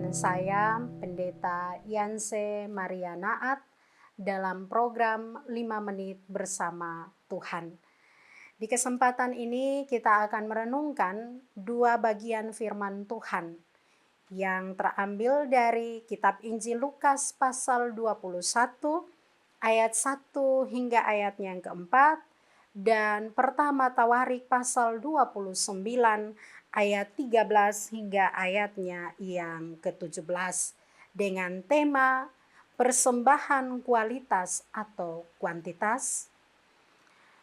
dengan saya Pendeta Yanse Maria Naat dalam program 5 menit bersama Tuhan. Di kesempatan ini kita akan merenungkan dua bagian firman Tuhan yang terambil dari kitab Injil Lukas pasal 21 ayat 1 hingga ayatnya yang keempat, dan pertama Tawarik pasal 29 ayat 13 hingga ayatnya yang ke-17 dengan tema persembahan kualitas atau kuantitas.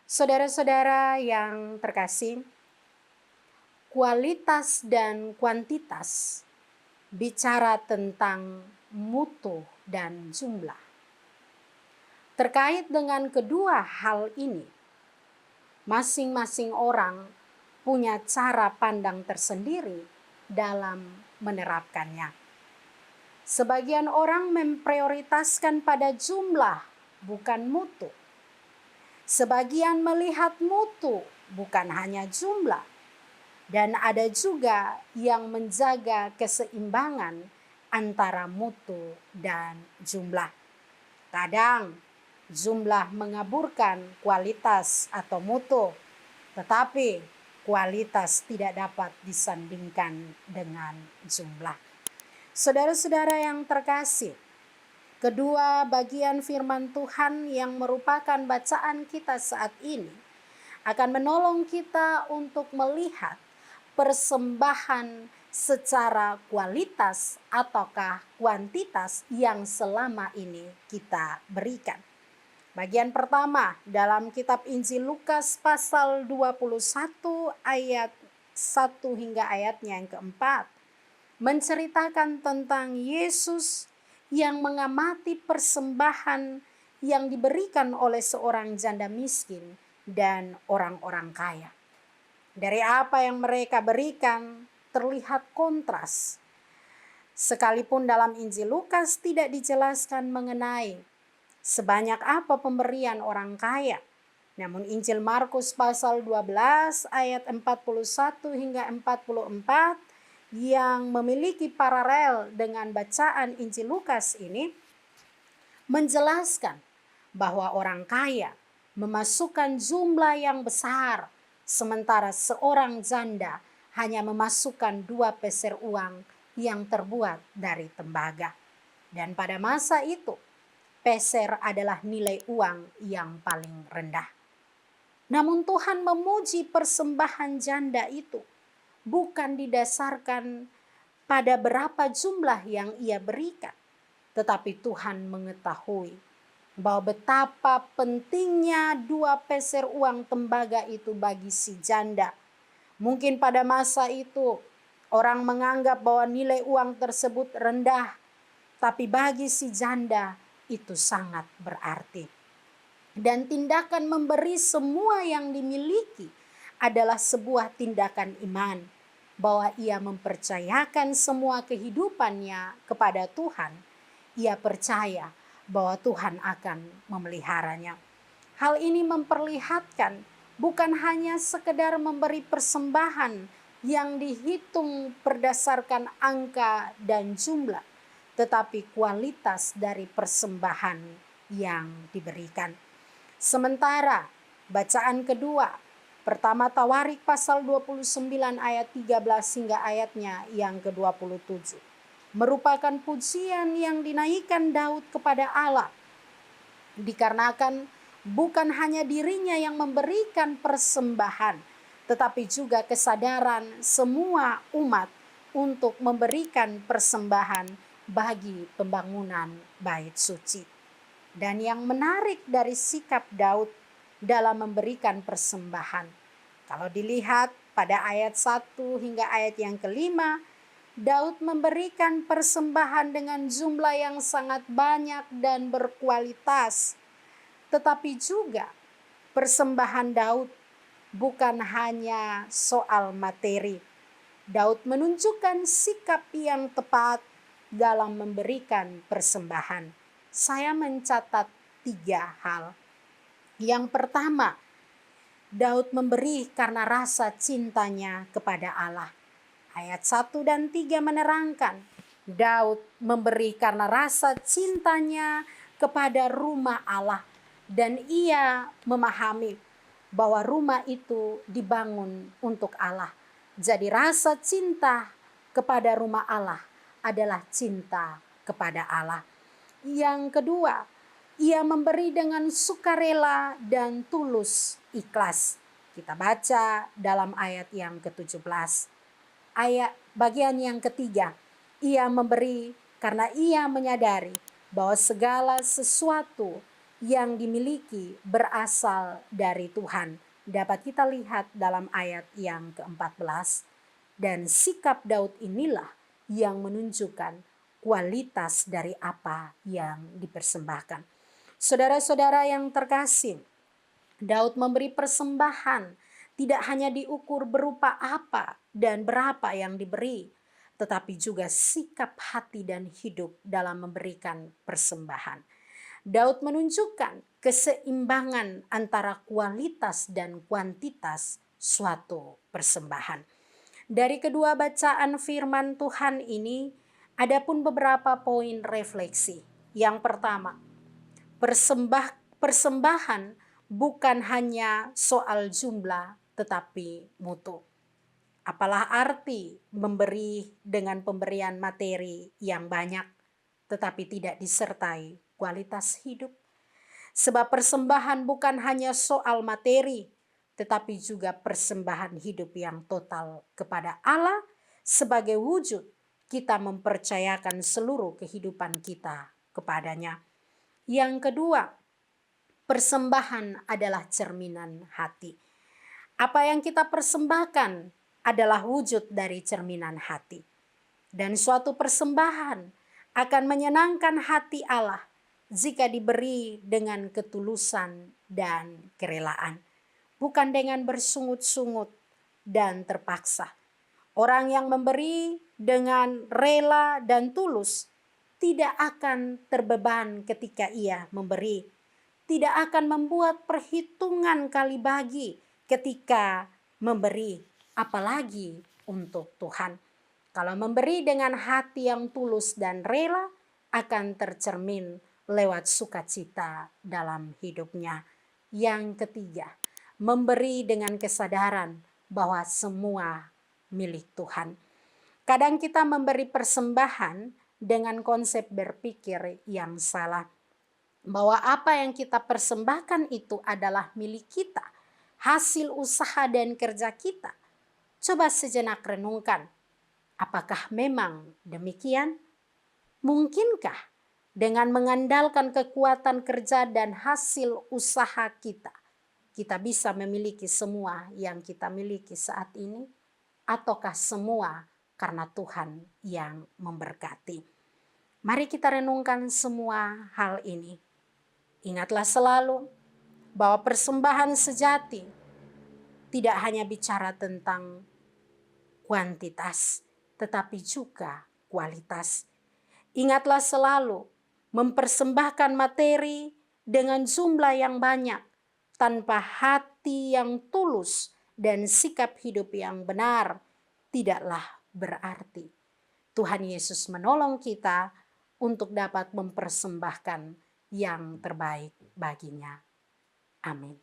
Saudara-saudara yang terkasih, kualitas dan kuantitas bicara tentang mutu dan jumlah. Terkait dengan kedua hal ini, masing-masing orang punya cara pandang tersendiri dalam menerapkannya. Sebagian orang memprioritaskan pada jumlah, bukan mutu. Sebagian melihat mutu, bukan hanya jumlah. Dan ada juga yang menjaga keseimbangan antara mutu dan jumlah. Kadang jumlah mengaburkan kualitas atau mutu, tetapi kualitas tidak dapat disandingkan dengan jumlah. Saudara-saudara yang terkasih, kedua bagian firman Tuhan yang merupakan bacaan kita saat ini akan menolong kita untuk melihat persembahan secara kualitas ataukah kuantitas yang selama ini kita berikan. Bagian pertama dalam kitab Injil Lukas pasal 21 ayat 1 hingga ayatnya yang keempat menceritakan tentang Yesus yang mengamati persembahan yang diberikan oleh seorang janda miskin dan orang-orang kaya. Dari apa yang mereka berikan terlihat kontras. Sekalipun dalam Injil Lukas tidak dijelaskan mengenai sebanyak apa pemberian orang kaya. Namun Injil Markus pasal 12 ayat 41 hingga 44 yang memiliki paralel dengan bacaan Injil Lukas ini menjelaskan bahwa orang kaya memasukkan jumlah yang besar, sementara seorang janda hanya memasukkan 2 peser uang yang terbuat dari tembaga. Dan pada masa itu, peser adalah nilai uang yang paling rendah. Namun Tuhan memuji persembahan janda itu bukan didasarkan pada berapa jumlah yang ia berikan, tetapi Tuhan mengetahui bahwa betapa pentingnya 2 peser uang tembaga itu bagi si janda. Mungkin pada masa itu orang menganggap bahwa nilai uang tersebut rendah, tapi bagi si janda itu sangat berarti. Dan tindakan memberi semua yang dimiliki adalah sebuah tindakan iman, bahwa ia mempercayakan semua kehidupannya kepada Tuhan. Ia percaya bahwa Tuhan akan memeliharanya. Hal ini memperlihatkan bukan hanya sekedar memberi persembahan yang dihitung berdasarkan angka dan jumlah, tetapi kualitas dari persembahan yang diberikan. Sementara bacaan kedua, pertama Tawarik pasal 29 ayat 13 hingga ayatnya yang ke-27, merupakan pujian yang dinaikkan Daud kepada Allah. Dikarenakan bukan hanya dirinya yang memberikan persembahan, tetapi juga kesadaran semua umat untuk memberikan persembahan bagi pembangunan bait suci. Dan yang menarik dari sikap Daud dalam memberikan persembahan, kalau dilihat pada ayat 1 hingga ayat yang kelima, Daud memberikan persembahan dengan jumlah yang sangat banyak dan berkualitas. Tetapi juga persembahan Daud bukan hanya soal materi. Daud menunjukkan sikap yang tepat dalam memberikan persembahan. Saya mencatat 3 hal. Yang pertama, Daud memberi karena rasa cintanya kepada Allah. Ayat 1 dan 3 menerangkan Daud memberi karena rasa cintanya kepada rumah Allah, dan ia memahami bahwa rumah itu dibangun untuk Allah. Jadi rasa cinta kepada rumah Allah adalah cinta kepada Allah. Yang kedua, ia memberi dengan sukarela dan tulus ikhlas. Kita baca dalam ayat yang ke-17. Ayat bagian yang ketiga, ia memberi karena ia menyadari bahwa segala sesuatu yang dimiliki berasal dari Tuhan. Dapat kita lihat dalam ayat yang ke-14. Dan sikap Daud inilah yang menunjukkan kualitas dari apa yang dipersembahkan. Saudara-saudara yang terkasih, Daud memberi persembahan tidak hanya diukur berupa apa dan berapa yang diberi, tetapi juga sikap hati dan hidup dalam memberikan persembahan. Daud menunjukkan keseimbangan antara kualitas dan kuantitas suatu persembahan. Dari kedua bacaan firman Tuhan ini, ada pun beberapa poin refleksi. Yang pertama, persembahan bukan hanya soal jumlah tetapi mutu. Apalah arti memberi dengan pemberian materi yang banyak tetapi tidak disertai kualitas hidup. Sebab persembahan bukan hanya soal materi, tetapi juga persembahan hidup yang total kepada Allah sebagai wujud kita mempercayakan seluruh kehidupan kita kepadanya. Yang kedua, persembahan adalah cerminan hati. Apa yang kita persembahkan adalah wujud dari cerminan hati. Dan suatu persembahan akan menyenangkan hati Allah jika diberi dengan ketulusan dan kerelaan, bukan dengan bersungut-sungut dan terpaksa. Orang yang memberi dengan rela dan tulus tidak akan terbeban ketika ia memberi, tidak akan membuat perhitungan kali bagi ketika memberi, apalagi untuk Tuhan. Kalau memberi dengan hati yang tulus dan rela, akan tercermin lewat sukacita dalam hidupnya. Yang ketiga, memberi dengan kesadaran bahwa semua milik Tuhan. Kadang kita memberi persembahan dengan konsep berpikir yang salah, bahwa apa yang kita persembahkan itu adalah milik kita, hasil usaha dan kerja kita. Coba sejenak renungkan, apakah memang demikian? Mungkinkah dengan mengandalkan kekuatan kerja dan hasil usaha kita, kita bisa memiliki semua yang kita miliki saat ini? Ataukah semua karena Tuhan yang memberkati? Mari kita renungkan semua hal ini. Ingatlah selalu bahwa persembahan sejati tidak hanya bicara tentang kuantitas, tetapi juga kualitas. Ingatlah selalu mempersembahkan materi dengan jumlah yang banyak tanpa hati yang tulus dan sikap hidup yang benar tidaklah berarti. Tuhan Yesus menolong kita untuk dapat mempersembahkan yang terbaik baginya. Amin.